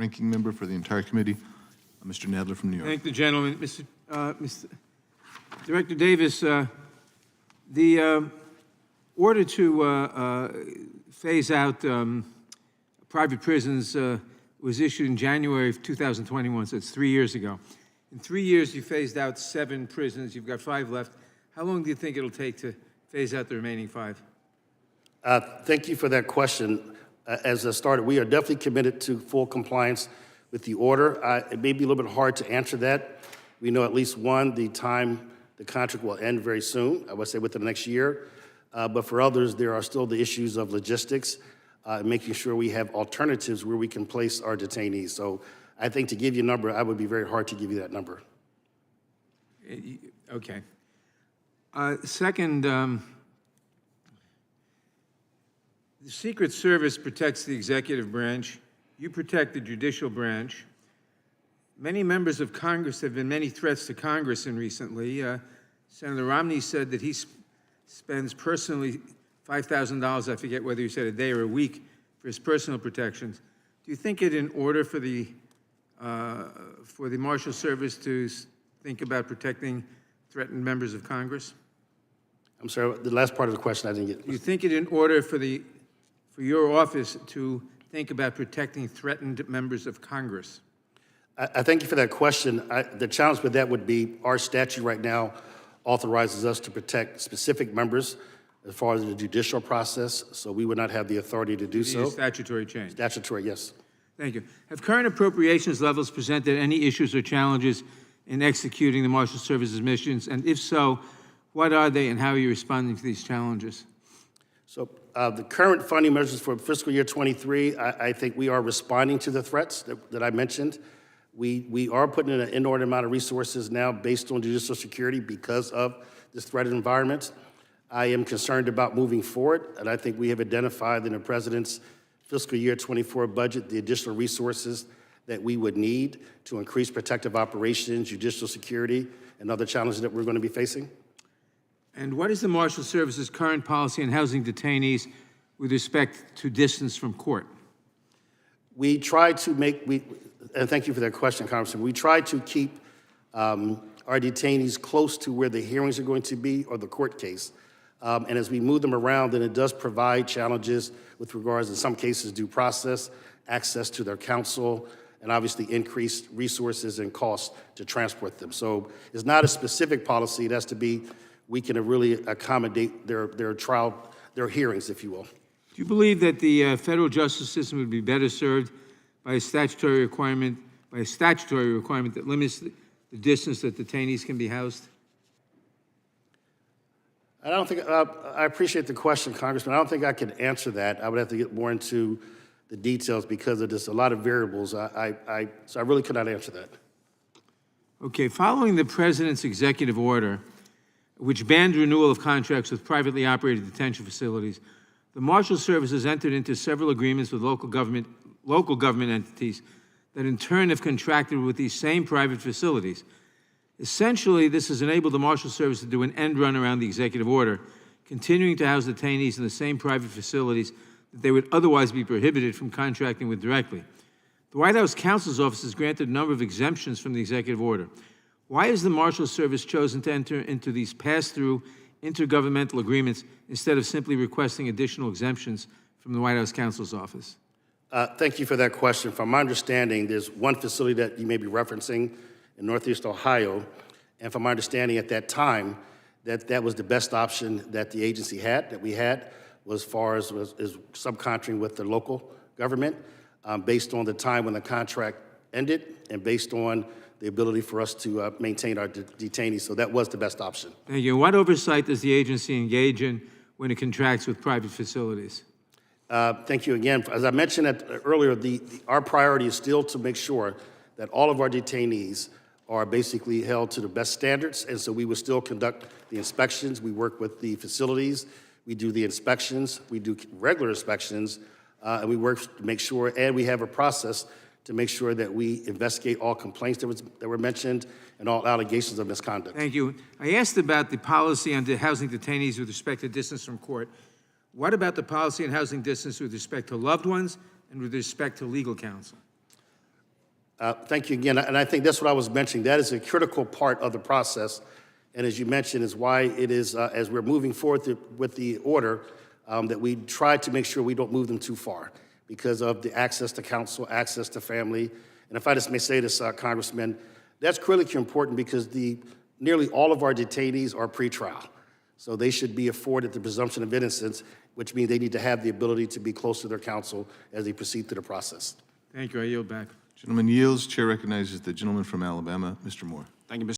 ranking member for the entire committee, Mr. Nadler from New York. Thank the gentleman. Mr. Director Davis, the order to phase out private prisons was issued in January of 2021, so it's 3 years ago. In 3 years, you phased out 7 prisons. You've got 5 left. How long do you think it'll take to phase out the remaining 5? Thank you for that question. As I started, we are definitely committed to full compliance with the order. It may be a little bit hard to answer that. We know at least one, the contract will end very soon, I would say within the next year. But for others, there are still the issues of logistics, making sure we have alternatives where we can place our detainees. So I think to give you a number, I would be very hard to give you that number. Okay. Second, the Secret Service protects the executive branch. You protect the judicial branch. Many members of Congress have been many threats to Congress in recently. Senator Romney said that he spends personally $5,000, I forget whether you said a day or a week, for his personal protections. Do you think it in order for the Marshal Service to think about protecting threatened members of Congress? I'm sorry, the last part of the question I didn't get. Do you think it in order for your office to think about protecting threatened members of Congress? I thank you for that question. The challenge with that would be our statute right now authorizes us to protect specific members as far as the judicial process, so we would not have the authority to do so. Statutory change. Statutory, yes. Thank you. Have current appropriations levels presented any issues or challenges in executing the Marshal Service's missions? And if so, what are they and how are you responding to these challenges? So the current funding measures for fiscal year 23, I think we are responding to the threats that I mentioned. We are putting in an inordinate amount of resources now based on judicial security because of this threatened environment. I am concerned about moving forward, and I think we have identified in the President's fiscal year 24 budget the additional resources that we would need to increase protective operations, judicial security, and other challenges that we're going to be facing. And what is the Marshal Service's current policy on housing detainees with respect to distance from court? We try to make, and thank you for that question, Congressman. We try to keep our detainees close to where the hearings are going to be or the court case. And as we move them around, then it does provide challenges with regards, in some cases, due process, access to their counsel, and obviously increased resources and costs to transport them. So it's not a specific policy. It has to be, we can really accommodate their trial, their hearings, if you will. Do you believe that the federal justice system would be better served by a statutory requirement that limits the distance that detainees can be housed? I don't think, I appreciate the question, Congressman. I don't think I can answer that. I would have to get more into the details because of just a lot of variables. So I really could not answer that. Okay, following the President's executive order, which banned renewal of contracts with privately operated detention facilities, the Marshal Service has entered into several agreements with local government entities that in turn have contracted with these same private facilities. Essentially, this has enabled the Marshal Service to do an end run around the executive order, continuing to house detainees in the same private facilities that they would otherwise be prohibited from contracting with directly. The White House Counsel's Office has granted a number of exemptions from the executive order. Why has the Marshal Service chosen to enter into these pass-through intergovernmental agreements instead of simply requesting additional exemptions from the White House Counsel's Office? Thank you for that question. From my understanding, there's one facility that you may be referencing in Northeast Ohio, and from my understanding at that time, that was the best option that the agency had, that we had, as far as subcontracting with the local government, based on the time when the contract ended and based on the ability for us to maintain our detainees. So that was the best option. Thank you. What oversight does the agency engage in when it contracts with private facilities? Thank you again. As I mentioned earlier, our priority is still to make sure that all of our detainees are basically held to the best standards, and so we will still conduct the inspections. We work with the facilities. We do the inspections. We do regular inspections, and we work to make sure, and we have a process to make sure that we investigate all complaints that were mentioned and all allegations of misconduct. Thank you. I asked about the policy on housing detainees with respect to distance from court. What about the policy on housing distance with respect to loved ones and with respect to legal counsel? Thank you again, and I think that's what I was mentioning. That is a critical part of the process, and as you mentioned, is why it is, as we're moving forward with the order, that we try to make sure we don't move them too far because of the access to counsel, access to family. And if I just may say this, Congressman, that's critically important because nearly all of our detainees are pretrial. So they should be afforded the presumption of innocence, which means they need to have the ability to be close to their counsel as they proceed through the process. Thank you. I yield back. Gentleman yields. Chair recognizes the gentleman from Alabama, Mr. Moore. Thank you, Mr.